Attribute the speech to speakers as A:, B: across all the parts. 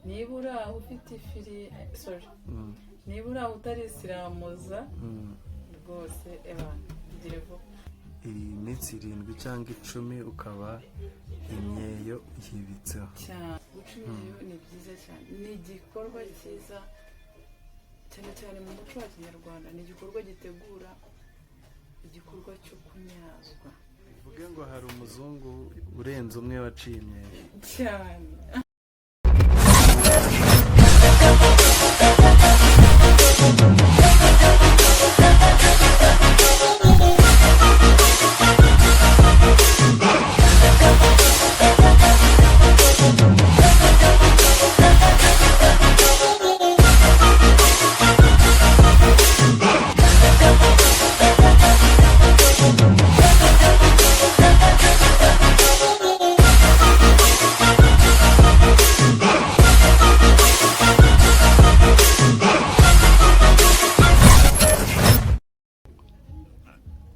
A: nibura ufite ifiri nibura utarisiramuza rwose gire vuba
B: iminsi 7 cyangwa 10 ukaba imyeyo yibitseho
A: cyane. Guca imyeyo ni byiza cyane, ni igikorwa cyiza cyane cyane mu muco wa Kinyarwanda. Ni igikorwa gitegura igikorwa cyo kunyazwa.
B: Bivuge ngo hari umuzungu urenze umwe waciye imyeyo
A: cyane.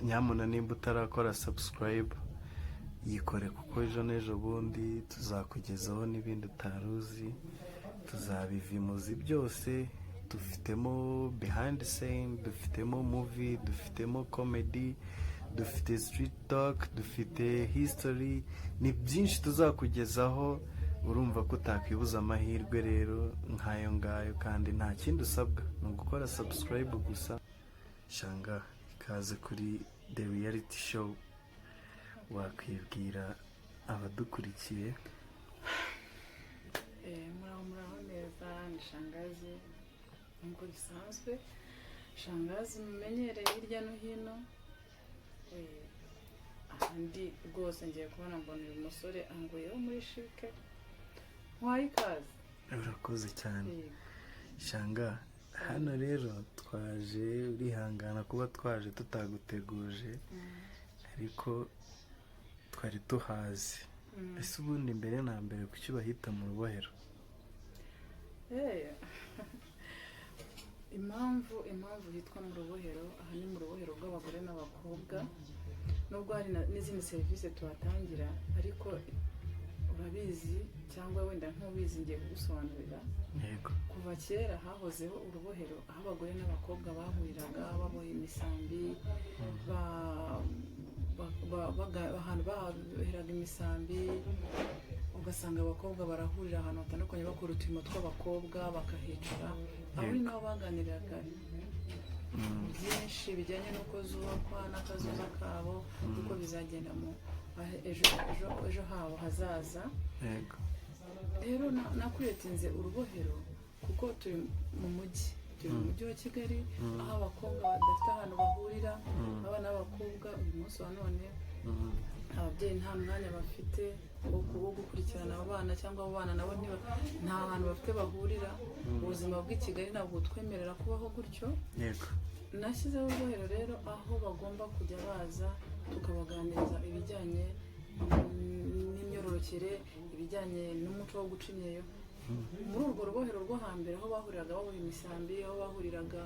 B: nyamuna nimba utarakora subscribe yikore, kuko ejo n'ejo bundi tuzakugezaho n'ibindi utaruzi. Tuzabivimuzi byose, dufitemo behind the scene, dufitemo movie, dufitemo comedy, dufite street talk, dufite history. Ni byinshi tuzakugezaho, urumva ko utakwibuza amahirwe rero nk'ayo ngayo, kandi nta kindi usabwa ni ugukora subscribe gusa. Shanga, ikaze kuri The Reality Show. Wakwibwira abadukurikiye?
A: Muraho neza, ni Shangazi nk'uko bisanzwe. Shangazi mumenyereye hirya no hino. Ahandi rwose ngiye kubona mbona uyu musore anguyeho muri shike. Wayi ikaze.
B: Urakoze cyane Shanga. Hano rero twaje, urihangana kuba twaje tutaguteguje, ariko twari tuhazi. Ese ubundi mbere na mbere kuki bahita mu rubohero?
A: Impamvu hitwa mu rubohero, aha ni mu rubohero rw'abagore n'abakobwa. Nubwo hari n'izindi serivisi tuhatangira, ariko urabizi cyangwa wenda ntubizi ngiye kugusobanurira.
B: Yego.
A: Kuva kera hahozeho urubohero aho abagore n'abakobwa bahuriraga baboha imisambi, ahantu baheraga imisambi, ugasanga abakobwa barahurira ahantu hatandukanye bakora uturimo tw'abakobwa bakahicara. Aho ni naho baganiraga byinshi bijyanye n'uko zubakwa n'akazuba kabo, uko bizagenda mu ejo habo hazaza.
B: Yego.
A: Rero nakuretinze urubohero kuko turi mu mujyi, mu mujyi wa Kigali, aho abakobwa badafite ahantu bahurira. Abana b'abakobwa uyu munsi wa none ababyeyi nta mwanya bafite wo gukurikirana abo bana, cyangwa abo bana nabo nta hantu bafite bahurira. Ubuzima bw'i Kigali ntabwo twemerera kubaho gutyo.
B: Yego.
A: Nashyizeho urubohero rero aho bagomba kujya baza tukabaganiriza ibijyanye n'imyororokere, ibijyanye n'umuco wo guca imyeyo. Muri urwo rubohero rwo hambere aho bahuriraga baboha imisambi, aho bahuriraga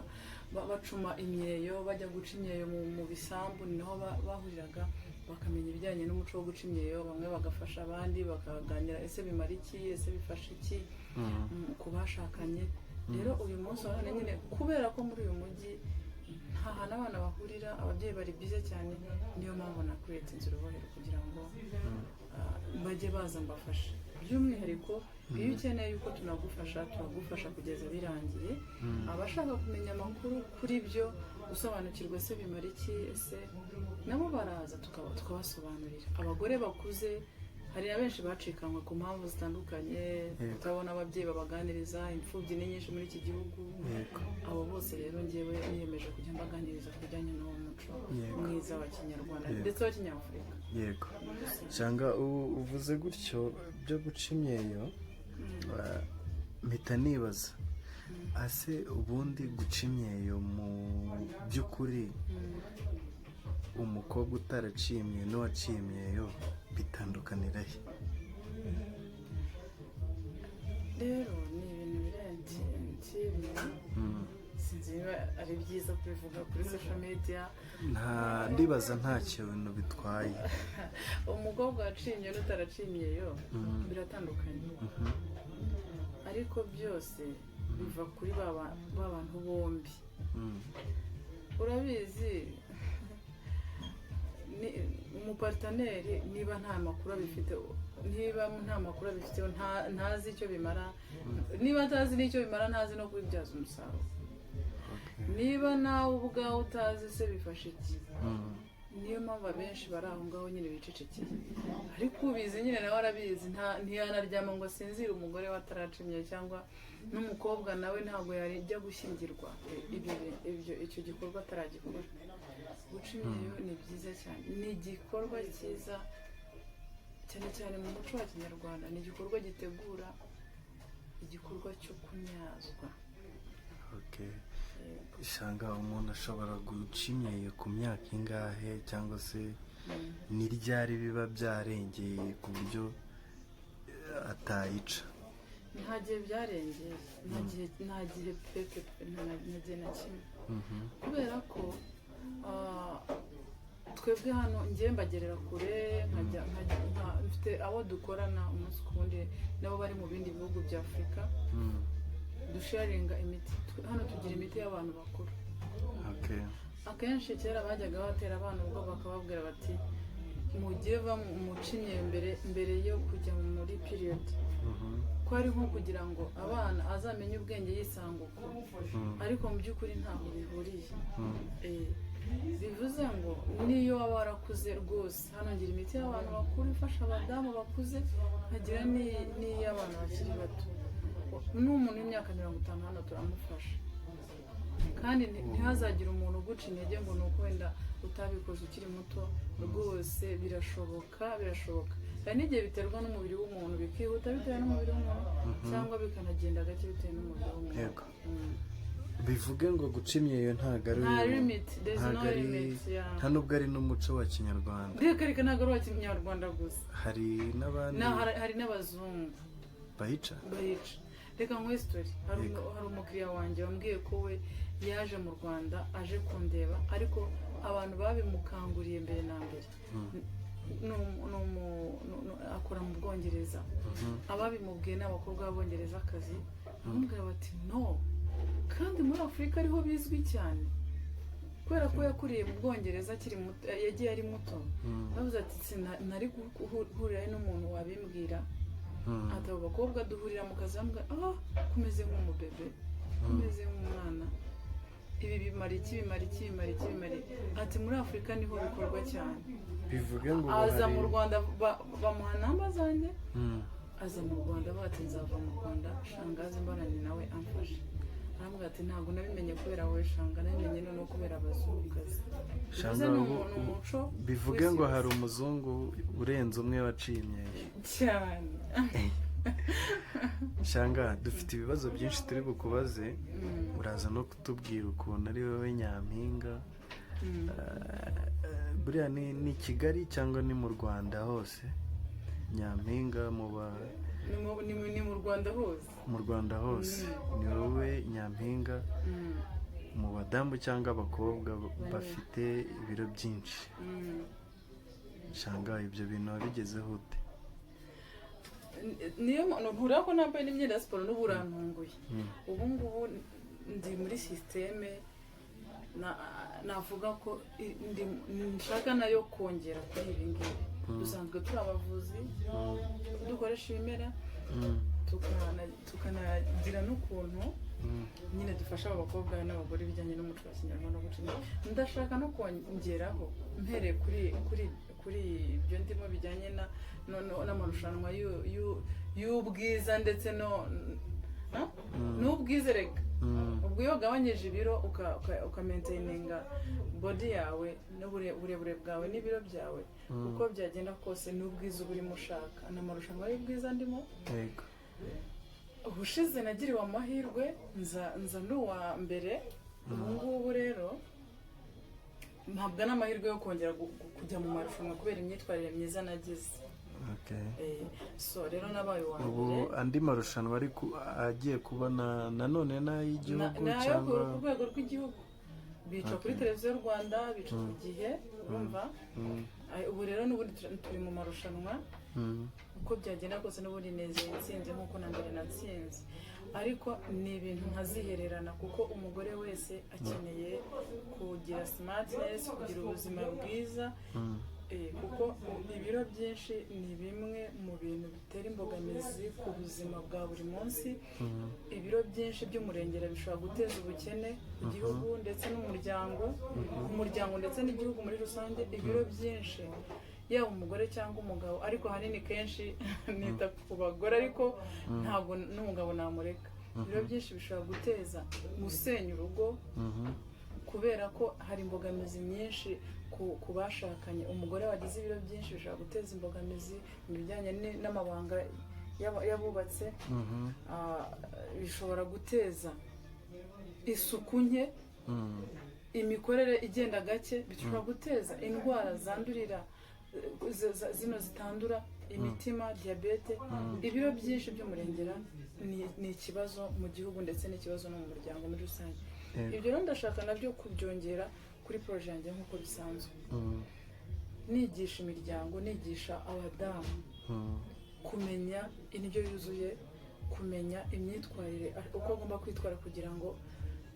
A: bacuma imyeyo, bajya guca imyeyo mu bisambu, ni naho bahuriraga bakamenya ibijyanye n'umuco wo guca imyeyo. Bamwe bagafasha abandi bakaganira, ese bimara iki, ese bifasha iki ku bashakanye. Rero uyu munsi wa none nyine kubera ko muri uyu mujyi nta hantu abana bahurira, ababyeyi bari bize cyane, niyo mpamvu nakuretinze urubohero kugira ngo bajye baza mbafashe. By'umwihariko iyo ukeneye yuko tunagufasha, turagufasha kugeza birangiye. Abashaka kumenya amakuru kuri byo, usobanukirwa se bimara iki, ese nabo baraza tukabasobanurira. Abagore bakuze, hari na benshi bacikanwe ku mpamvu zitandukanye, utabona ababyeyi babaganiriza. Imfubyi ni nyinshi muri iki gihugu. Abo bose rero ngewe niyemeje kujya mbaganiriza ku bijyanye n'uwo muco mwiza wa Kinyarwanda ndetse wa Kinyafurika.
B: Yego. Shanga, uvuze gutyo byo guca imyeyo, mpita nibaza, ase ubundi guca imyeyo mu by'ukuri umukobwa utaraciye imyeyo n'uwaciye imyeyo bitandukanira he?
A: Rero ni ibintu birenze sinzi niba ari byiza kubivuga kuri social media.
B: Ndibaza nta kintu bitwaye.
A: Umukobwa waciye imyeyo n'utaraciye imyeyo biratandukanye. ariko byose biva kuri ba bantu bombi. Urabizi umuparteneri niba nta makuru abifite, ntazi icyo bimara, niba atazi n'icyo bimara ntazi no kubibyaza umusaruro, niba nawe ubwawe utazi se bifasha iki? niyo mpamvu abenshi bari aho ngaho nyine bicecekeye, ariko ubizi nyine nawe arabizi, ntiyanaryama ngo asinzire umugore we ataracimye, cyangwa n'umukobwa nawe ntabwo yajya gushyingirwa icyo gikorwa ataragikora. Guca imyeyo ni byiza cyane, ni igikorwa cyiza cyane cyane mu muco wa Kinyarwanda, ni igikorwa gitegura igikorwa cyo kunyazwa.
B: Shanga, umuntu ashobora guca imyeyo ku myaka ingahe, cyangwa se ni ryari biba byarengeye ku buryo atayica?
A: Nta gihe byarengeye, nta gihe pepe, nta gihe na kimwe, kubera ko twebwe hano ngiye mbagerera kure, mfite abo dukorana umunsi ku wundi nabo bari mu bindi bihugu bya Afurika, dusharinga imiti. Hano tugira imiti y'abantu bakuru. Akenshi kera bajyaga batera abana ubwo bakababwira bati mujye mucinye mbere yo kujya muri period, ko ari nko kugira ngo abana azamenye ubwenge yisanga uko, ariko mu by'ukuri ntaho bihuriye. Bivuze ngo niyo waba warakuze rwose, hano ngira imiti y'abantu bakuru ifasha abadamu bakuze, nkagira n'iy'abantu bakiri bato. N'umuntu w'imyaka 50 hano turamufasha, kandi ntihazagire umuntu uguca intege ngo ni uko wenda utabikoze ukiri muto. Rwose birashoboka. Hari n'igihe biterwa n'umubiri w'umuntu, bikihuta bitewe n'umubiri w'umuntu, cyangwa bikanagenda gake bitewe n'umubiri w'umuntu.
B: Bivuge ngo guca imyeyo nta nubwo ari n'umuco wa Kinyarwanda.
A: Reka ntabwo ari uwa Kinyarwanda gusa,
B: hari n'abandi,
A: hari n'abazungu
B: bayica. Reka
A: nkwe story, hari umukiriya wanjye wambwiye ko we yaje mu Rwanda aje kundeba, ariko abantu babimukanguriye mbere na mbere. Akora mu Bwongereza, ababimubwiye n'abakobwa b'Abongereza akazi, bamubwira bati no, kandi muri Afurika ariho bizwi cyane, kubera ko yakuriye mu Bwongereza yagiye ari muto. Bavuze ati nari guhurira n'umuntu wabimbwira. Ati abo bakobwa duhurira mu kazi, bamubwira kumeze nk'umubebe, kumeze nk'umwana, ibi bimara iki? Ati muri Afurika niho bikorwa cyane.
B: Bivuge ngo
A: aza mu Rwanda, bamuha namba zanjye, aza mu Rwanda, bati nzava mu Rwanda, shangazi mbonanye nawe amfashe. Arambwira ati ntabwo nabimenye kubera wowe Shanga, nabimenye noneho kubera abazungukazi.
B: Bivuge ngo hari umuzungu urenze umwe waciye imyeyo
A: cyane.
B: Shanga, dufite ibibazo byinshi turi bukubaze, uraza no kutubwira ukuntu ari wowe nyampinga. Buriya ni Kigali cyangwa ni mu Rwanda hose nyampinga?
A: Ni mu Rwanda hose.
B: Mu Rwanda hose ni wowe nyampinga mu badamu cyangwa abakobwa bafite ibiro byinshi. Shanga, ibyo bintu wabigezeho ute?
A: Niyo mpura ko nambaye n'imyenda ya siporo n'ubu urantunguye. Ubu ngubu ndi muri sisiteme, navuga ko nshaka nayo kongera kuri ibi ngibi. Dusanzwe turi abavuzi, dukoresha ibimera, tukanagira n'ukuntu nyine dufasha abakobwa n'abagore ibijyanye n'umuco wa Kinyarwanda no guca imyeyo. Ndashaka no kongeraho mpereye kuri ibyo ndimo bijyanye n'amarushanwa y'ubwiza ndetse n'ubwiza. Reka ubwo iyo ugabanyije ibiro ukamenteyininga body yawe n'uburebure bwawe n'ibiro byawe, uko byagenda kose n'ubwiza uba urimo ushaka. N'amarushanwa y'ubwiza ndimo. Ubushize nagiriwe amahirwe nza n'uwa mbere. Ubu ngubu rero ntabwo n'amahirwe yo kongera kujya mu marushanwa kubera imyitwarire myiza nagize. So rero nabaye uwa mbere.
B: Ubu andi marushanwa agiye kuba nanone n'ay'igihugu
A: cyangwa ku rwego rw'igihugu? Bica kuri televiziyo y'u Rwanda, bica ku Gihe, urumva. Ubu rero n'ubundi turi mu marushanwa, uko byagenda kose n'ubundi nezeye nsinze nk'uko na mbere natsinze, ariko ni ibintu nkazihererana kuko umugore wese akeneye kugira smartness, kugira ubuzima bwiza, kuko ibiro byinshi ni bimwe mu bintu bitera imbogamizi ku buzima bwa buri munsi. Ibiro byinshi by'umurengera bishobora guteza ubukene ku gihugu ndetse n'umuryango, ku muryango ndetse n'igihugu muri rusange. Ibiro byinshi yaba umugore cyangwa umugabo, ariko ahanini kenshi nita ku bagore, ariko ntabwo n'umugabo namureka. Ibiro byinshi bishobora guteza gusenya urugo, kubera ko hari imbogamizi nyinshi ku bashakanye. Umugore wagize ibiro byinshi bishobora guteza imbogamizi mu bijyanye n'amabanga y'abubatse, bishobora guteza isuku nke, imikorere igenda gake, bishobora guteza indwara zandurira zino zitandura, imitima, diyabete. Ibiro byinshi by'umurengera ni ikibazo mu gihugu ndetse n'ikibazo no mu muryango muri rusange. Ibyo rero ndashaka nabyo kubyongera kuri poroje yanjye nk'uko bisanzwe, nigisha imiryango, nigisha abadamu kumenya indyo yuzuye, kumenya imyitwarire, uko agomba kwitwara kugira ngo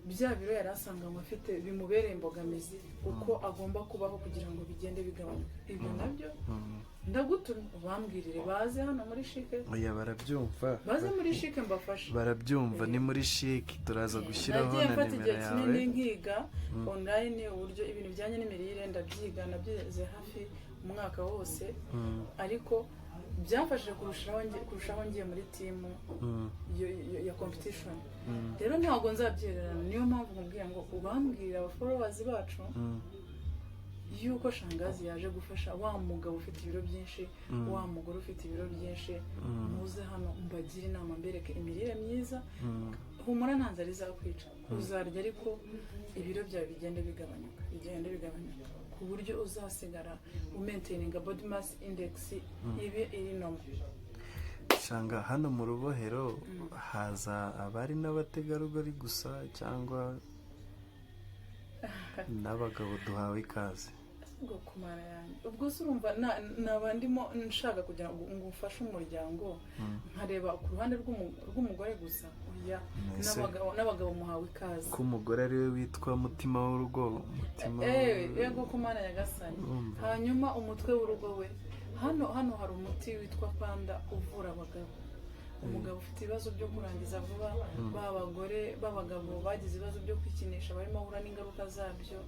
A: bya biro yari asanganywe afite bimubereye imbogamizi, uko agomba kubaho kugira ngo bigende bigabanuka. Ibyo nabyo ndagutumye bambwirire, baze hano muri shike.
B: Oya, barabyumva,
A: baze muri shike mbafashe.
B: Barabyumva, ni muri shike turaza gushyiraho na nimero yawe.
A: Nagiye mfata igihe kinini nkiga online uburyo ibintu bijyanye n'imirire, ndabyiga, nabyize hafi umwaka wose, ariko byamfashije kurushaho ngiye muri timu ya competition. Rero ntabwo nzabyererana, niyo mpamvu nkubwira ngo ubambwirire abafollowers bacu yuko shangazi yaje gufasha wa mugabo ufite ibiro byinshi, wa mugore ufite ibiro byinshi. Muze hano mbagire inama, mbereke imirire myiza. Humura nta nzara izakwica, uzarya ariko ibiro byawe bigende bigabanyuka ku buryo uzasigara umaintaininga body mass index ibe iri normal.
B: Shanga, hano mu rubohero haza abari n'abategarugori gusa cyangwa n'abagabo duhawe ikaze?
A: Ubwo kumara yanjye, ubwo se urumva naba ndimo nshaka kugira ngo ufashe umuryango nkareba ku ruhande rw'umugore gusa? Oya, n'abagabo muhawe ikaze.
B: Ko umugore ari we witwa mutima w'urugo, mutima
A: yego kumana yagasanye. Hanyuma umutwe w'urugo we, hano hari umuti witwa panda uvura abagabo. Umugabo ufite ibibazo byo kurangiza vuba, b'abagabo bagize ibibazo byo kwikinisha, barimo ahura n'ingaruka zabyo.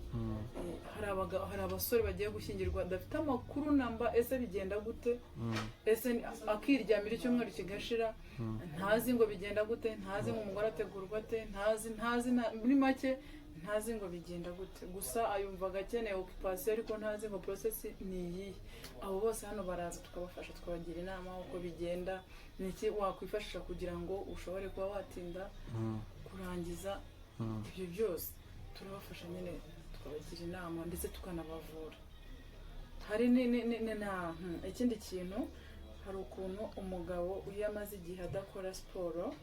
A: Hari abasore bagiye gushyingirwa adafite amakuru namba, ese bigenda gute, ese akiryamira icyumweru kigashira, ntazi ngo bigenda gute, ntazi ngo umugore ategurwa ate, ntazi muri make ntazi ngo bigenda gute, gusa ayumvaga akeneye occupation ariko ntazi ngo process ni iyi. Abo bose hano baraza tukabafasha, tukabagira inama uko bigenda, niki wakwifashisha kugira ngo ushobore kuba watinda kurangiza. Ibyo byose turabafasha nyine, tukabagira inama ndetse tukanabavura. Hari ikindi kintu, hari ukuntu umugabo iyo amaze igihe adakora siporo,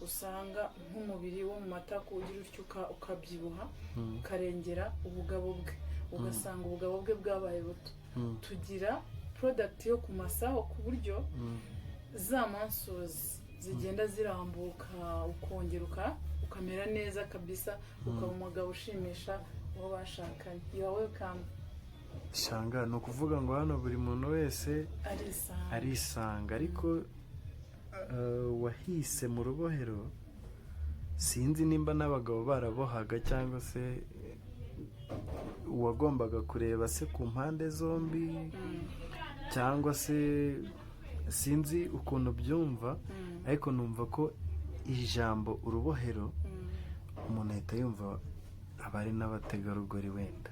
A: usanga nk'umubiri wo mu matako ugira utyo ukabyibuha, ukarengera ubugabo bwe, ugasanga ubugabo bwe bwabaye buto. Tugira product yo kumasaho ku buryo za mansozi zigenda zirambuka, ukongera ukamera neza kabisa, ukaba umugabo ushimisha uwo bashakanye. You are welcome.
B: Shanga, ni ukuvuga ngo hano buri muntu wese arisanga, ariko wahise mu rubohero, sinzi nimba n'abagabo barabohaga cyangwa se uwagombaga kureba se ku mpande zombi, cyangwa se sinzi ukuntu byumva, ariko numva ko ijambo urubohero umuntu ahita yumva abari n'abategarugori wenda.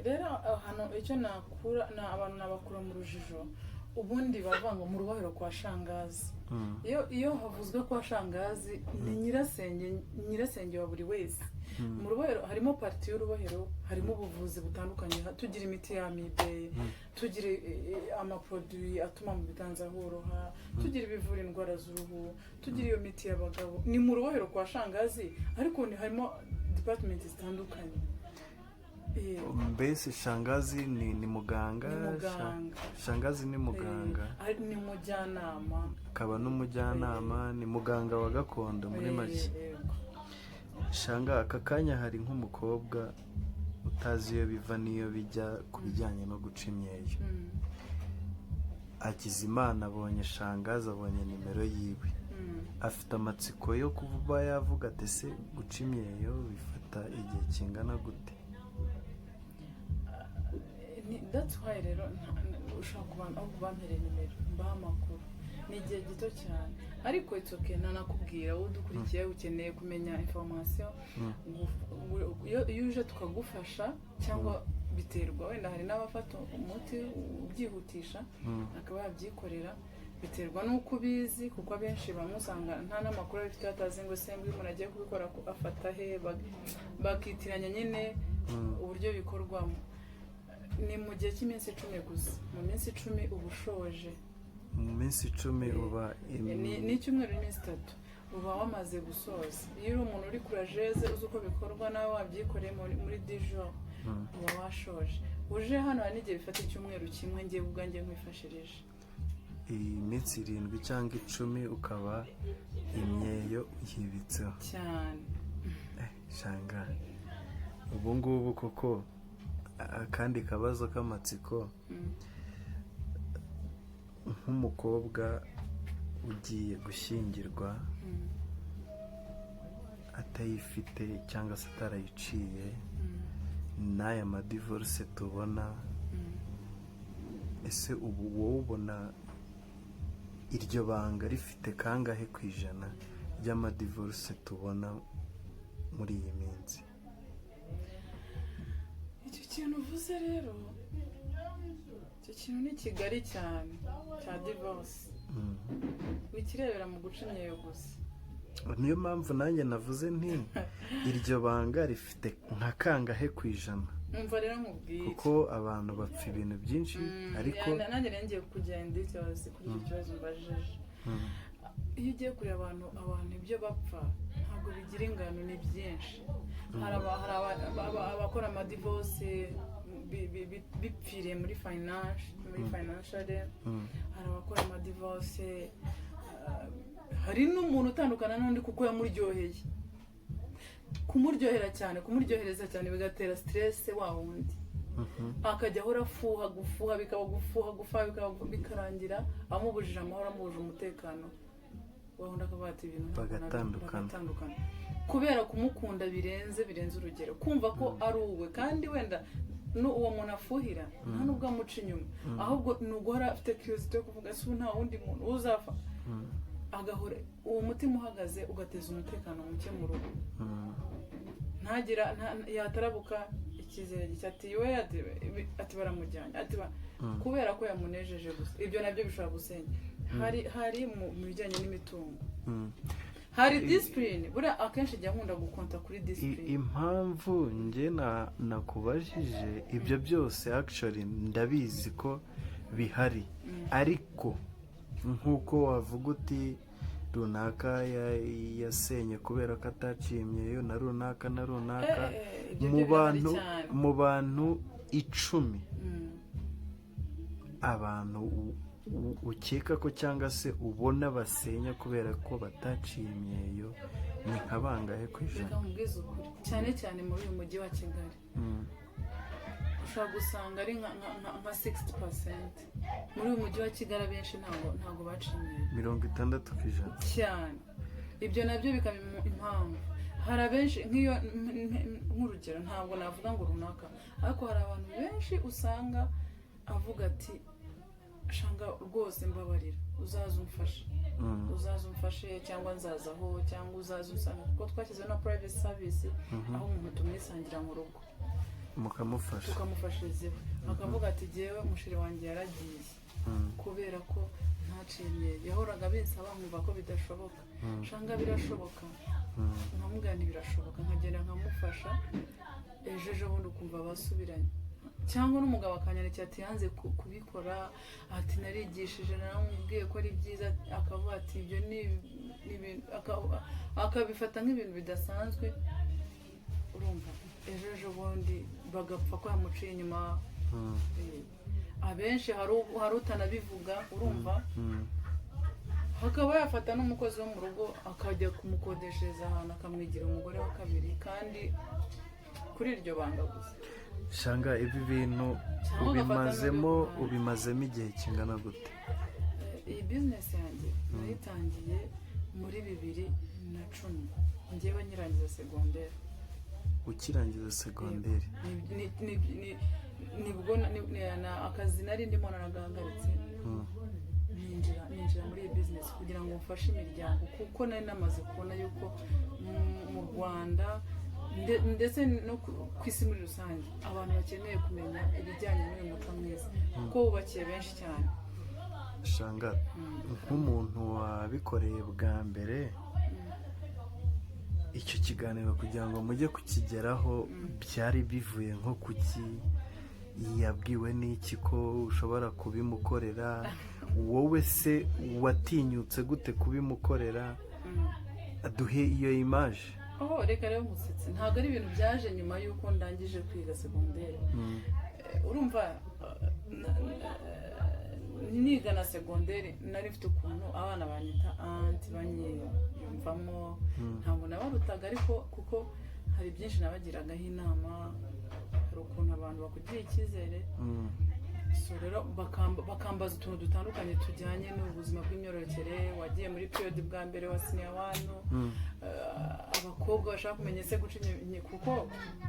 A: Rero hano icyo nakura abantu nabakura mu rujijo, ubundi bavanga mu rubohero kwa shangazi. Iyo havuzwe kwa shangazi ni nyirasenge wa buri wese. Mu rubohero harimo parti y'urubohero, harimo ubuvuzi butandukanye, tugira imiti ya amibe, tugira amaproduit atuma mu biganza horoha, tugira ibivura indwara z'uruhu, tugira iyo miti y'abagabo. Ni mu rubohero kwa shangazi, ariko harimo department zitandukanye.
B: mbese shangazi ni muganga, shangazi ni muganga,
A: ni umujyanama,
B: akaba n'umujyanama, ni muganga wa gakondo muri make. Shanga, aka kanya hari nk'umukobwa utazi iyo biva n'iyo bijya ku bijyanye no guca imyeyo, agize imana abonye shangazi, abonye nimero yiwe, afite amatsiko yo kuba yavuga ati se guca imyeyo bifata igihe kingana gute?
A: That's why rero ushobora kubampere nimero mbaha amakuru, ni igihe gito cyane, ariko it's okay, nanakubwira wowe udukurikiye ukeneye kumenya information, iyo uje tukagufasha, cyangwa biterwa, wenda hari n'abafata umuti ubyihutisha akaba yabyikorera, biterwa n'uko ubizi, kuko abenshi bamusanga nta n'amakuru abifite, batazi ngo se ngo umuntu agiye kubikora afata he, bakitiranya nyine uburyo bikorwamo. Ni mu gihe cy'iminsi 10 gusa, mu minsi 10 uba ushoje,
B: mu minsi 10 uba
A: ni icyumweru n'iminsi 3 uba wamaze gusoza. Iyo uri umuntu uri kurajeze uzi uko bikorwa, nawe wabyikoreye muri 10 jours uba washoje. Uje hano hari n'igihe bifata icyumweru kimwe, ngiye ubwanjye nkwifashirije
B: iminsi 7 cyangwa 10 ukaba imyeyo yibitseho
A: cyane.
B: Shanga, ubu ngubu koko akandi kabazo k'amatsiko, nk'umukobwa ugiye gushyingirwa atayifite cyangwa se atarayiciye, n'aya madivorce tubona, ese ubu wowe ubona iryo banga rifite kangahe ku ijana ry'amadivorce tubona muri iyi minsi?
A: Icyo kintu uvuze rero, icyo kintu ni kigari cyane cya divorce, wikirebera mu guca imyeyo gusa.
B: Niyo mpamvu nanjye navuze nti iryo banga rifite nka kangahe ku ijana?
A: Umva rero nkubwire,
B: kuko abantu bapfa ibintu byinshi, ariko
A: nanjye ngiye kugenda ikibazo kuri icyo kibazo mbajije. Iyo ugiye kureba abantu ibyo bapfa ntabwo bigira ingano, ni byinshi. Hari abakora amadivorce bipfiriye muri financial, hari abakora amadivorce, hari n'umuntu utandukana n'undi kuko yamuryoheye, kumuryohera cyane, kumuryohereza cyane bigatera stress wa wundi, akajya ahora gufuha bikarangira amubujije amahoro, amubuje umutekano, wawundi akavuga ati ibintu bagatandukana kubera kumukunda birenze urugero, kumva ko ari uwe, kandi wenda uwo muntu afuhira nta nubwo amuca inyuma, ahubwo ni uguhora afite curiosity yo kuvuga ese ubu nta wundi muntu uzapfa, agahora uwo mutima uhagaze, ugateza umutekano muke mu rugo, yatarabuka icyizere ati we ati baramujyanye, ati kubera ko yamunejeje gusa. Ibyo nabyo bishobora gusenya. Hari mu bijyanye n'imitungo, hari discipline, buriya akenshi jya nkunda gukonta kuri discipline.
B: Impamvu njye nakubajije ibyo byose actually ndabizi ko bihari, ariko nk'uko wavuga uti runaka yasenye kubera ko ataciye imyeyo, na runaka mu bantu 10 abantu ukeka ko cyangwa se ubona basenya kubera ko bataciye imyeyo ni nka bangahe ku ijana?
A: Cyane cyane muri uyu mujyi wa Kigali ushobora gusanga ari nka 60%. Muri uyu mujyi wa Kigali abenshi ntabwo baciye imyeyo,
B: 60%
A: cyane. Ibyo nabyo bikaba impamvu. Hari abenshi nk'urugero, ntabwo navuga ngo runaka, ariko hari abantu benshi usanga avuga ati shanga rwose mbabarira, uzaza umfashe cyangwa nzazaho, cyangwa uzaza usanga, kuko twashyizeho na private service aho umuntu tumwisangira mu rugo tukamufashirizeho, akavuga ati jyewe mushiri wanjye yaragiye kubera ko ntaciye imyeyo, yahoraga binsaba nkumva ko bidashoboka, shanga birashoboka, nkamubwira birashoboka, nkagenda nkamufasha, ejo bundi ukumva basubiranye. Cyangwa n'umugabo akanyandikira ati yanze kubikora, ati narigishije naramubwiye ko ari byiza, akavuga ati ibyo ni akabifata nk'ibintu bidasanzwe, urumva ejo bundi bagapfa ko yamuciye inyuma. Abenshi hari utanabivuga urumva, hakaba yafata n'umukozi wo mu rugo akajya kumukodeshereza ahantu akamwigira umugore wa kabiri, kandi kuri iryo banga gusa.
B: Shanga, ibi bintu ubimazemo igihe kingana gute?
A: Iyi bizinesi yanjye nayitangiye muri 2010 njyewe nkirangiza segonderi.
B: Ukirangiza segonderi?
A: Nibwo akazi nari ndimo naragahagaritse, ninjira muri iyi bizinesi kugira ngo mfashe imiryango, kuko nari namaze kubona yuko mu Rwanda ndetse no ku isi muri rusange abantu bakeneye kumenya ibijyanye n'uyu muco mwiza, kuko wubakiye benshi cyane.
B: Shanga, nk'umuntu wabikoreye bwa mbere, icyo kiganiro kugira ngo mujye kukigeraho byari bivuye nko kuki? Yabwiwe n'iki ko ushobora kubimukorera? Wowe se watinyutse gute kubimukorera? Duhe iyo imaje.
A: Reka rero musetse, ntabwo ari ibintu byaje nyuma y'uko ndangije kwiga segonderi. Urumva, niga na segonderi nari mfite ukuntu abana banyita anti, banyiyumvamo, ntabwo nabarutaga, ariko kuko hari byinshi nabagiragaho inama, hari ukuntu abantu bakugiriye icyizere, so rero bakambaza utuntu dutandukanye tujyanye n'ubuzima bw'imyororokere. Wagiye muri period bwa mbere wa senior 1, abakobwa bashaka kumenya ese guca kuko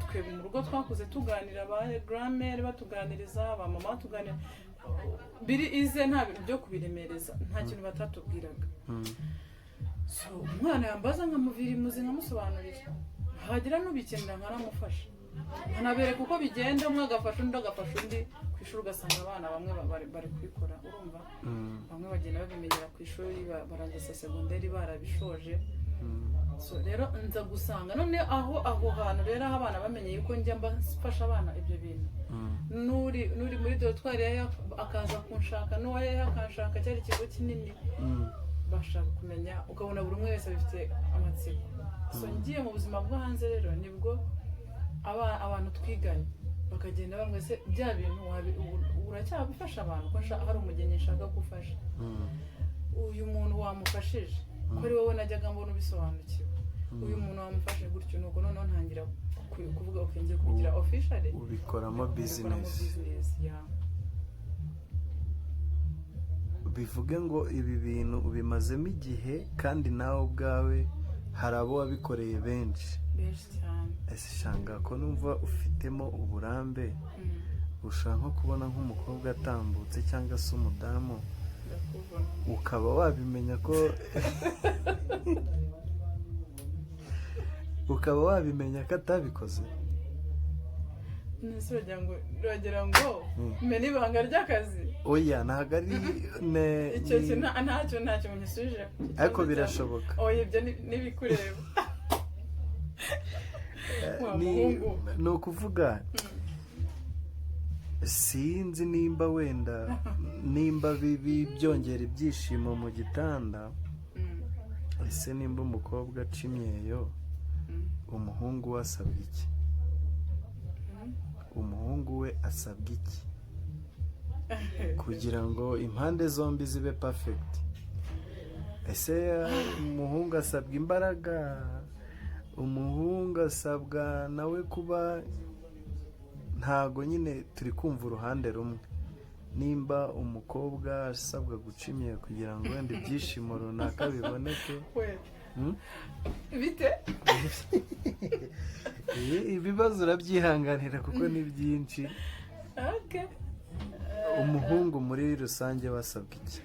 A: twe mu rugo twakuze tuganira, ba grand-mère batuganiriza, ba mama batuganira, biri ize nta bintu byo kubiremereza, nta kintu batatubwiraga. So umwana yambaza nkamuvira imuzi nkamusobanurira, hagira n'ubikenera nkaramufasha, nkanabereka uko bigenda, umwe agafasha undi agafasha undi. Ku ishuri ugasanga abana bamwe bari kubikora, urumva, bamwe bagenda babimenyera ku ishuri, barangiza segonderi barabishoje. So rero nza gusanga none aho hantu rero aho abana bamenye yuko njya mbafasha abana ibyo bintu, nuri muri dorotwari akaza kunshaka, n'uwaye akanshaka, cyari ikigo kinini, bashaka kumenya, ukabona buri umwe wese bifite amatsiko. So ngiye mu buzima bwo hanze rero nibwo abantu twiganye bakagenda bamwe se bya bintu uracyabifasha abantu ko hari umugeni nshaka gufasha, uyu muntu wamufashije ko ari wowe najyaga mbona ubisobanukiwe, uyu muntu wamufashe gutyo, nuko noneho ntangira kuvuga uko ngiye kugira officially
B: ubikoramo business. Bivuge ngo ibi bintu ubimazemo igihe, kandi nawe ubwawe hari abo wabikoreye benshi
A: cyane.
B: Ese Shanga, ko numva ufitemo uburambe, ushaka nko kubona nk'umukobwa atambutse cyangwa se umudamu ukaba wabimenya ko atabikoze?
A: Uragira ngo mene ibanga ry'akazi?
B: Oya, ntabwo ari
A: icyo ntacyo munyisubije,
B: ariko birashoboka.
A: Oya, ibyo nibikureba.
B: Ni ukuvuga, sinzi nimba wenda byongera ibyishimo mu gitanda. Ese nimba umukobwa aca imyeyo, umuhungu we asabwa iki? Umuhungu we asabwa iki kugira ngo impande zombi zibe perfect? Ese umuhungu asabwa imbaraga, umuhungu asabwa nawe kuba, ntago nyine turi kumva uruhande rumwe. Nimba umukobwa asabwa guca imyeyo kugira ngo wenda ibyishimo runaka biboneke,
A: bite?
B: Ibibazo urabyihanganira kuko ni byinshi. Umuhungu muri rusange wasabwa iki?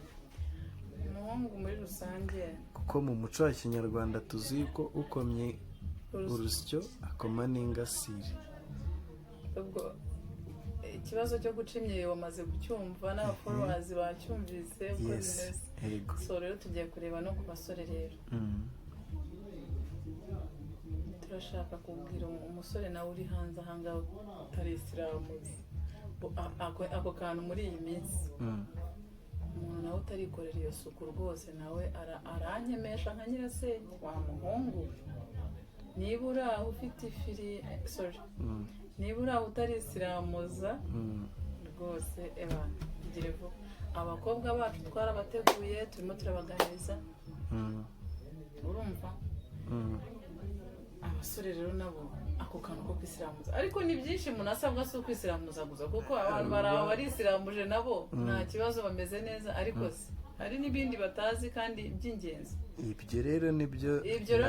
A: Umuhungu muri rusange,
B: kuko mu muco wa Kinyarwanda tuzi ko ukomye urusyo akoma n'ingasire.
A: Ubwo ikibazo cyo guca imyeyo wamaze gucyumva, n'aba-followers bacyumvise uko bimeze. So rero tugiye kureba no ku basore rero. Turashaka kubwira umusore nawe uri hanze ahangaha utari isiramuzi, ako kantu muri iyi minsi, umuntu nawe utarikorera iyo suku rwose nawe aranyemesha nka nyirasenge. Wa muhungu, niba uri aho ufite nibura utarisiramuza rwose eba tugire vuba. Abakobwa bacu twarabateguye turimo turabaganiriza urumva. Abasore rero nabo ako kantu ko kwisiramuza, ariko ni byinshi umuntu asabwa si ukwisiramuza gusa, kuko abantu barisiramuje nabo nta kibazo bameze neza, ariko hari n'ibindi batazi kandi by'ingenzi.
B: Ibyo rero nibyo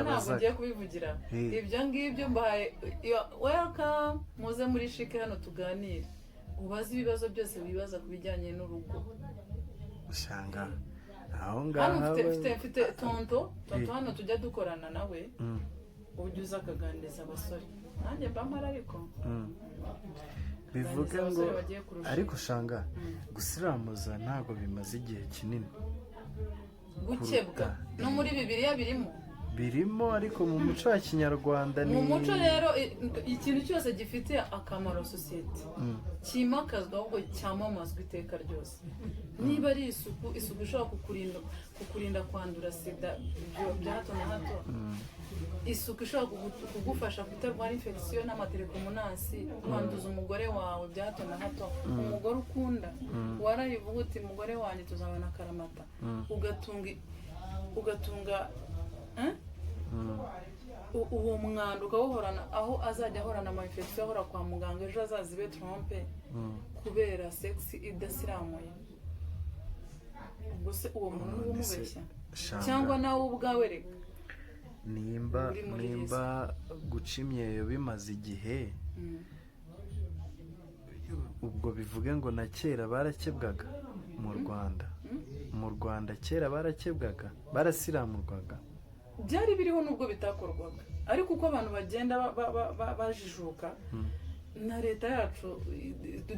A: ntabwo ngiye kubivugira. Ibyo ngibyo mbahaye welcome, muze muri shike hano tuganire, ubaze ibibazo byose wibaza ku bijyanye n'urugo.
B: Usanga aho ngaho
A: mfite tonto hano tujya dukorana nawe, ujya uza akaganiriza abasore, nanjye mbamara ariko
B: bivuga ngo ariko usanga gusiramuza ntabwo bimaze igihe kinini.
A: Gukebwa no muri Bibiliya birimo,
B: ariko mu muco wa Kinyarwanda
A: mu muco rero ikintu cyose gifite akamaro sosiyete kimakazwa, ahubwo cyamamazwa iteka ryose. Niba ari isuku ishobora kukurinda kwandura sida bya hato na hato, isuku ishobora kugufasha kutarwara infection n'amaterekomunasi, kwanduza umugore wawe bya hato na hato. Umugore ukunda warayivuga uti umugore wanjye tuzabona akaramata, ugatunga uwo mwanda ukawuhorana, aho azajya ahorana ama infection ahora kwa muganga, ejo azazibe trompe kubera sex idasiramuye. Ubwo se uwo muntu umubeshya cyangwa nawe ubwawe reka
B: nimba guca imyeyo bimaze igihe, ubwo bivuge ngo na kera barakebwaga mu Rwanda kera barakebwaga, barasiramurwaga.
A: Byari biriho nubwo bitakorwaga, ariko uko abantu bagenda bajijuka na leta yacu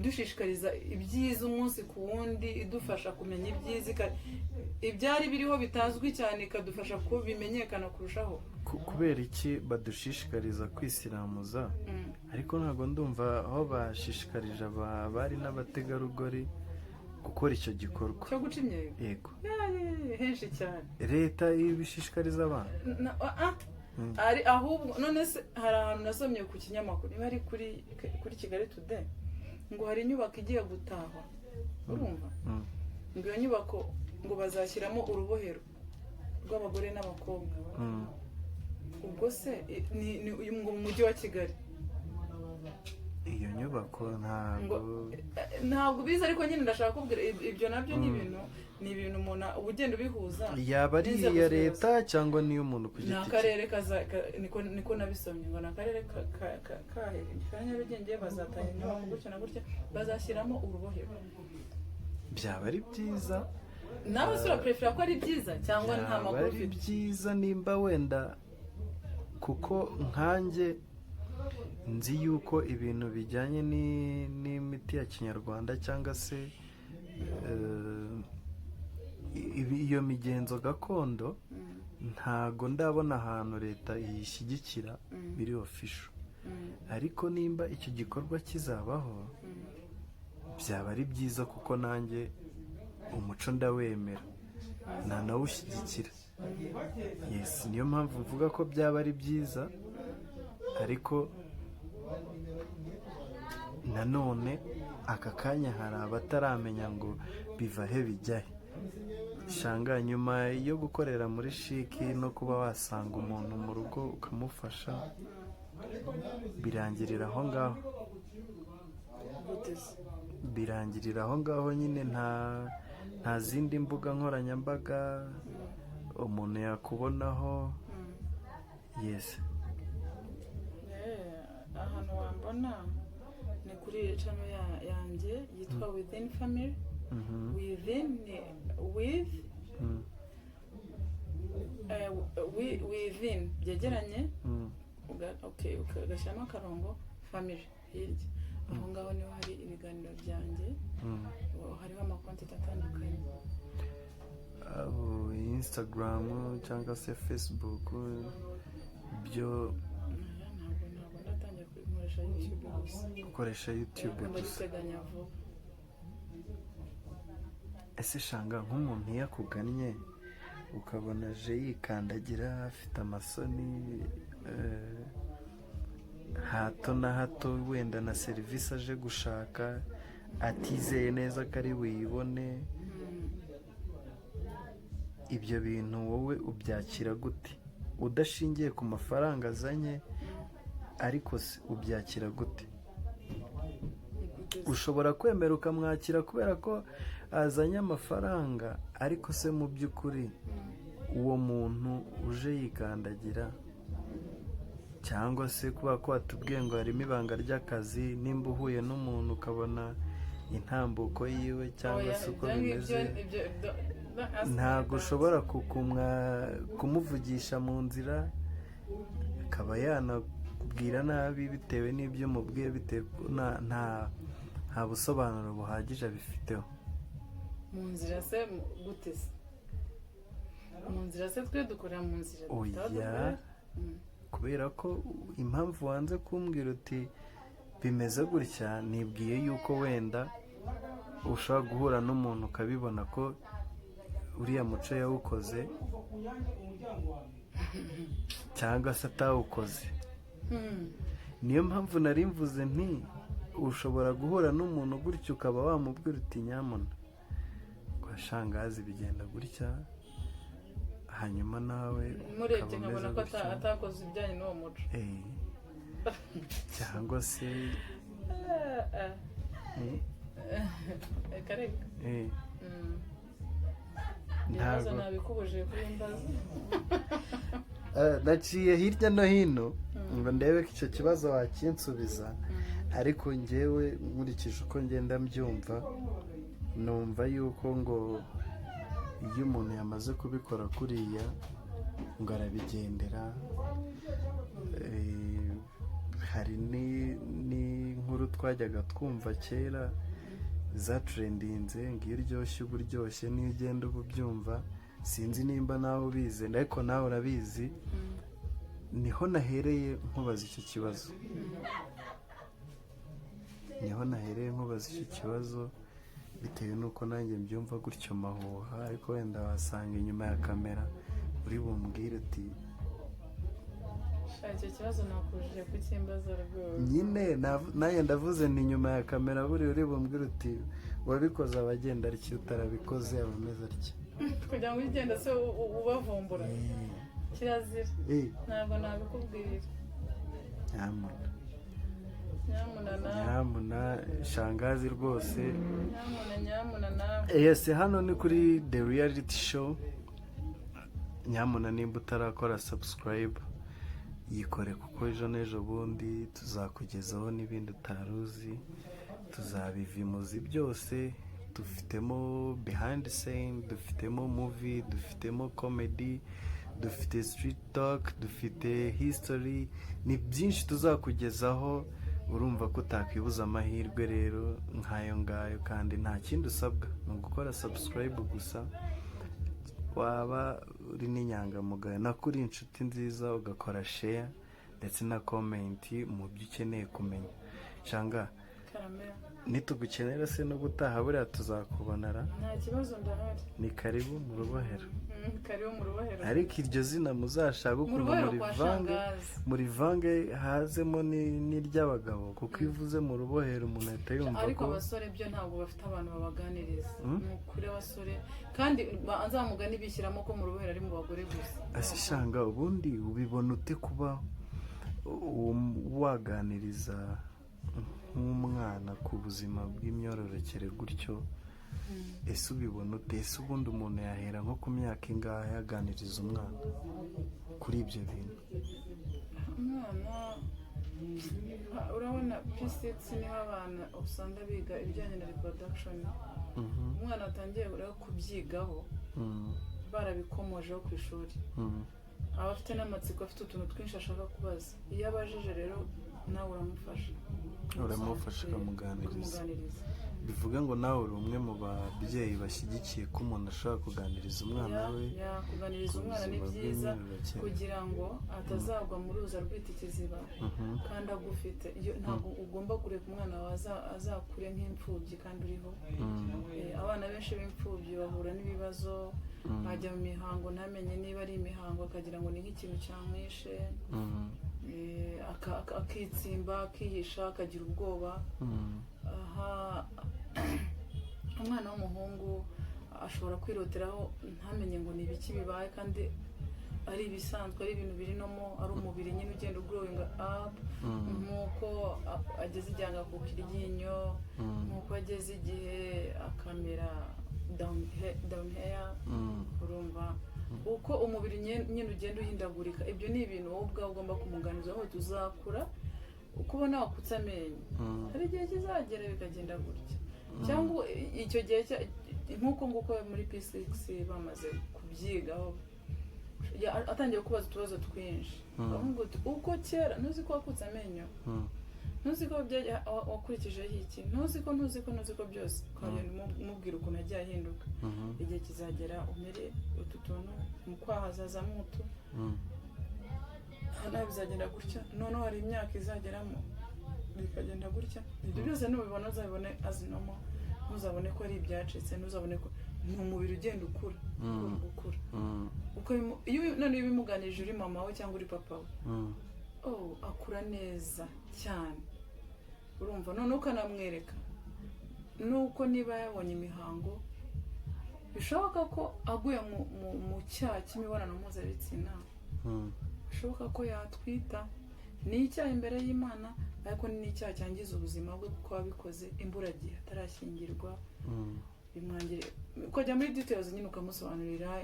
A: dushishikariza ibyiza umunsi ku wundi, idufasha kumenya ibyiza, ibyari biriho bitazwi cyane ikadufasha ko bimenyekana kurushaho.
B: Kubera iki badushishikariza kwisiramuza? Ariko ntabwo ndumva aho bashishikarije abari n'abategarugori gukora icyo gikorwa
A: cyo guca imyeyo.
B: Yego,
A: henshi cyane
B: leta ibishishikariza abantu.
A: Ari ahubwo none se hari ahantu nasomye ku kinyamakuru, niba ari kuri Kigali Today, ngo hari inyubako igiye gutahwa, urumva, ngo iyo nyubako ngo bazashyiramo urubohero rw'abagore n'abakobwa. Ubwo se ni mu mujyi wa Kigali.
B: Iyo nyubako
A: ntabwo biza, ariko nyine ndashaka kubwira ibyo nabyo ni ibintu umuntu ugenda ubihuza.
B: Yaba ari iya leta cyangwa niyo umuntu ku giti cye?
A: Ni akarere niko nabisomye, ngo ni akarere ka Nyarugenge bazatanga inyubako gutya na gutya, bazashyiramo urubohero.
B: Byaba ari byiza.
A: Nawe se uraprefera ko ari byiza cyangwa nta makuru ufite?
B: Byaba ari byiza nimba wenda, kuko nkanjye nzi yuko ibintu bijyanye n'imiti ya Kinyarwanda cyangwa se iyo migenzo gakondo, ntago ndabona ahantu leta yishyigikira biri official. Ariko nimba icyo gikorwa kizabaho, byaba ari byiza, kuko nanjye umuco ndawemera, nanawushyigikira. Yes, niyo mpamvu mvuga ko byaba ari byiza, ariko nanone aka kanya hari abataramenya ngo biva he bijya he. Shanga nyuma yo gukorera muri shiki no kuba wasanga umuntu mu rugo ukamufasha, birangirira aho ngaho. Birangirira aho ngaho nyine, nta zindi mbuga nkoranyambaga umuntu yakubonaho. Yes,
A: ahantu wambona ni kuri channel yanjye yitwa Within Family. Within byegeranye, ugashyiramo akarongo family hirya, aho ngaho niho hari ibiganiro byanjye, hariho amakonti atandukanye,
B: Instagram cyangwa se Facebook. Byo
A: ntabwo ndatangira
B: gukoresha YouTube gusa. Ese Shanga, nk'umuntu iyo akugannye ukabona aje yikandagira afite amasoni, hato na hato wenda na serivisi aje gushaka atizeye neza ko ari buyibone. Ibyo bintu wowe ubyakira gute udashingiye ku mafaranga azanye, ariko se ubyakira gute? Ushobora kwemera ukamwakira kubera ko azanye amafaranga, ariko se mu by'ukuri uwo muntu uje yikandagira, cyangwa se kuba ko watubwiye ngo harimo ibanga ry'akazi, nimba uhuye n'umuntu ukabona intambuko yiwe cyangwa se uko bimeze, ntabwo ushobora kumuvugisha mu nzira, akaba yanakubwira nabi bitewe n'ibyo umubwiye, bitewe nta busobanuro buhagije abifiteho.
A: Mu nzira se gute se? Mu nzira se twe dukorera mu nzira?
B: Oya, kubera ko impamvu wanze kumbwira uti bimeze gutya, nibwiye yuko wenda ushobora guhura n'umuntu ukabibona ko uriya muco yawukoze cyangwa se atawukoze. Niyo mpamvu nari mvuze nti ushobora guhura n'umuntu gutya ukaba wamubwira uti nyamuna kwa shangazi bigenda gutya, hanyuma nawe
A: murebye nkabona ko atakoze ibijyanye n'uwo muco.
B: Cyangwa se
A: kareka ntazo nabikubuje kuri mbaza.
B: naciye hirya no hino ngo ndebe ko icyo kibazo wakinsubiza, ariko njyewe nkurikije uko ngenda mbyumva, numva yuko ngo iyo umuntu yamaze kubikora kuriya ngo arabigendera. Hari n'inkuru twajyaga twumva kera zatrendinze ngo iyo uryoshye uba uryoshye, n'iyo ugenda uba ubyumva. Sinzi nimba nawe ubizi, ariko nawe urabizi. Niho nahereye nkubaza icyo kibazo, bitewe n'uko nanjye mbyumva gutyo mahuha, ariko wenda wasanga inyuma ya kamera uri bumbwire uti
A: icyo kibazo nakujije kukimbaza rwose.
B: Nyine nanjye ndavuze ni nyuma ya kamera buri uri bumbwire uti wabikoze abagenda atya, utarabikoze abameze atya.
A: Kugira ngo ugenda se ubavumbura kirazira, ntabwo nabikubwira.
B: Nyamuna shangazi rwose.
A: Nyamuna nawe.
B: Yes, hano ni kuri The Reality Show. Nyamuna nimba utarakora subscribe yikore, kuko ejo n'ejo bundi tuzakugezaho n'ibindi utaruzi. Tuzabivimuzi byose, dufitemo behind the scene, dufitemo movie, dufitemo comedy, dufite street talk, dufite history, ni byinshi tuzakugezaho. Urumva ko utakwibuza amahirwe rero nk'ayo ngayo, kandi nta kindi usabwa, ni ugukora subscribe gusa. Waba uri n'inyangamugayo nakuri inshuti nziza, ugakora share ndetse na comment mu byo ukeneye kumenya. Shanga, nitugukenera se no gutaha buriya tuzakubonera,
A: nta kibazo, ndahari.
B: Ni karibu mu rubohero.
A: Karibu mu rubohero.
B: Ariko iryo zina muzashaka ukuntu murivange hazemo n'iry'abagabo, kuko ivuze mu rubohero umuntu ahita yumva ko.
A: Ariko abasore byo ntabwo bafite abantu babaganiriza. Ni ukuri abasore, kandi nzamugani bishyiramo ko mu rubohero ari mu bagore gusa.
B: Ase Shanga, ubundi ubibona ute kuba waganiriza nk'umwana ku buzima bw'imyororokere gutyo? Ese ubibona ute? Ese ubundi umuntu yahera nko ku myaka ingahe yaganiriza umwana kuri ibyo bintu?
A: Umwana, urabona P6 niho abana usanga biga ibijyanye na reproduction. Umwana atangiye kubyigaho barabikomojeho ku ishuri, aba afite n'amatsiko, afite utuntu twinshi ashaka kubaza. Iyo abajije rero nawe uramufasha ukamuganiriza. Bivuga ngo nawe uri umwe mu babyeyi bashyigikiye ko umuntu ashobora kuganiriza umwana we. Kuganiriza umwana ni byiza kugira ngo atazagwa mu ruza rwita ikiziba kandi agufite. Ntabwo ugomba kureka umwana wawe azakure nk'imfubyi kandi uriho. Abana benshi b'imfubyi bahura n'ibibazo, bajya mu mihango ntamenye niba ari imihango, akagira ngo ni nk'ikintu cyamwishe. akitsimba akihisha akagira ubwoba. Umwana w'umuhungu ashobora kwiroteraho ntamenye ngo ni ibiki bibaye kandi ari ibisanzwe, ari ibintu biri nomo, ari umubiri nyine ugenda growing up, nk'uko ageze igihe agakuka iryinyo, nk'uko ageze igihe akamera down hair, urumva uko umubiri nyine ugenda uhindagurika. Ibyo ni ibintu wowe ubwawe ugomba kumuganiza aho tuzakura uko ubona wakutse amenyo, hari igihe kizagera bikagenda gutya, cyangwa icyo gihe nk'uko nguko muri P6 bamaze kubyigaho atangiye kubaza utubazo twinshi, uko kera ntuzi ko wakutse amenyo, ntuzi ko wakurikijeho iki, ntuzi ko byose ukagenda umubwira ukuntu agiye ahinduka. Igihe kizagera umere utu tuntu mu kwaha hazazamo utu, nawe bizagenda gutya, noneho hari imyaka izageramo bikagenda gutya. Ibyo byose nubibona uzabibone azinomo, ntuzabone ko ari ibyacitse, ntuzabone ko ni umubiri ugenda ukura. None iyo ubimuganirije uri mama we cyangwa uri papa we, akura neza cyane, urumva. None ukanamwereka nuko niba yabonye imihango, bishoboka ko aguye mu cyaha cy'imibonano mpuzabitsina, bishoboka ko yatwita. Ni icyaha imbere y'Imana, ariko ni icyaha cyangiza ubuzima bwe kuko wabikoze imburagihe atarashyingirwa. Bimwangire ukajya muri details nyine ukamusobanurira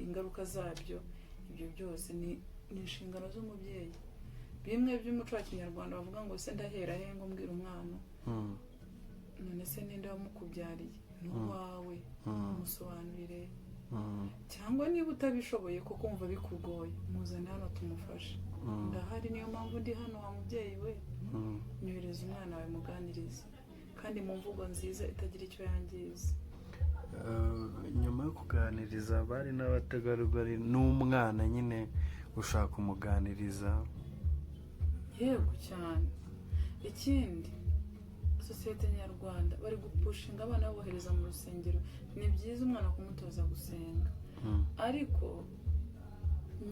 A: ingaruka zabyo. Ibyo byose ni inshingano z'umubyeyi. Bimwe by'umuco wa Kinyarwanda bavuga ngo se ndahera he ngo mbwira umwana, none se ninde wamukubyariye? Ni uwawe, umusobanurire. Cyangwa niba utabishoboye kuko kumva bikugoye, muzane hano tumufashe, ndahari, niyo mpamvu ndi hano. Wa mubyeyi we, nyohereza umwana wawe muganirize, kandi mu mvugo nziza itagira icyo yangiza.
B: Nyuma yo kuganiriza abari n'abategarugori n'umwana nyine ushaka kumuganiriza,
A: yego cyane. Ikindi, sosiyete nyarwanda bari gupushinga abana babohereza mu rusengero. Ni byiza umwana kumutoza gusenga, ariko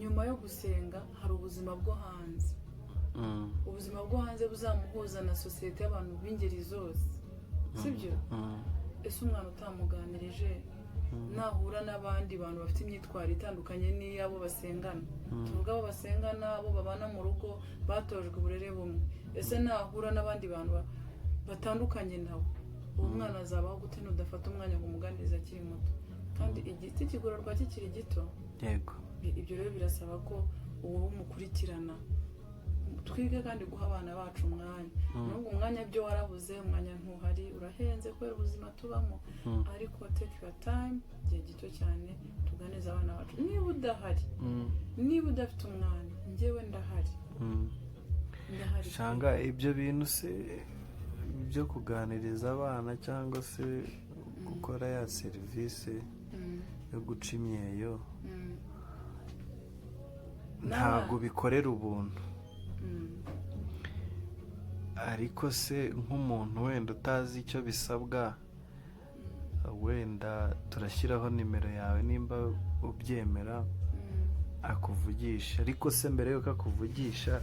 A: nyuma yo gusenga hari ubuzima bwo hanze. Ubuzima bwo hanze buzamuhuza na sosiyete y'abantu b'ingeri zose, sibyo? Ese umwana utamuganirije nahura n'abandi bantu bafite imyitwarire itandukanye n'iyabo basengana, tuvuga abo basengana, abo babana mu rugo batojwe uburere bumwe, ese nahura n'abandi bantu batandukanye nabo, uwo mwana azabaho gute nudafata umwanya ngo umuganirize akiri muto? Kandi igiti kigororwa kikiri gito.
B: Yego.
A: Ibyo rero birasaba ko uwo umukurikirana, twige kandi guha abana bacu umwanya. Nubwo umwanya byo warabuze, umwanya ntuhari, urahenze kubera ubuzima tubamo, ariko take your time, igihe gito cyane tuganize abana bacu. Niba udahari, niba udafite umwanya, njyewe ndahari.
B: Shanga, ibyo bintu se byo kuganiriza abana cyangwa se gukora ya serivisi yo guca imyeyo, ntabwo bikorera ubuntu. Ariko se nk'umuntu wenda utazi icyo bisabwa, wenda turashyiraho nimero yawe nimba ubyemera, akuvugisha. Ariko se mbere yuko akuvugisha,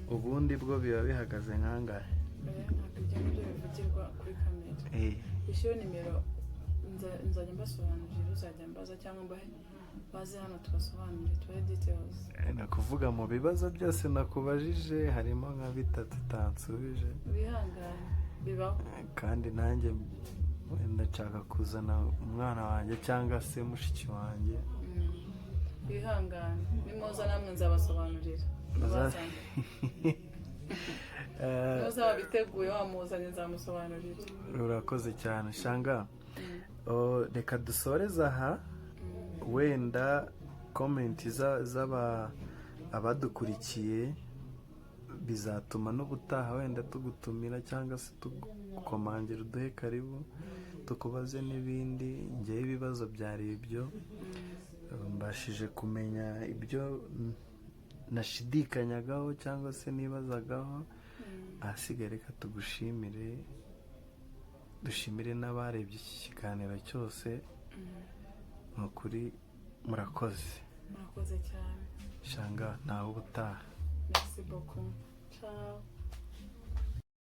B: ubundi bwo biba bihagaze nk'angahe?
A: Ibyo bivugirwa kuri kamera. Ishyira nimero, nzajya mbasobanurira, uzajya mbaza cyangwa baze hano tubasobanurire, tubahe details.
B: Nakuvuga mu bibazo byose nakubajije harimo nka 3 utansubije.
A: Bihangane, bibaho.
B: Kandi nanjye wenda nshaka kuzana umwana wanjye cyangwa se mushiki wanjye.
A: Bihangane, nimuza namwe nzabasobanurira. Uzaba biteguye wamuzanye nzamusobanurira.
B: Urakoze cyane Shanga. Reka dusoreze aha, wenda komenti abadukurikiye bizatuma n'ubutaha wenda tugutumira cyangwa se tugukomangira uduhe karibu tukubaze n'ibindi. Ngewe ibibazo byari ibyo, mbashije kumenya ibyo nashidikanyagaho cyangwa se nibazagaho. Ahasigaye reka tugushimire, dushimire n'abarebye iki kiganiro cyose. Ni ukuri murakoze
A: cyane
B: Shanga, nawe ubutaha.
A: merci beaucoup ciao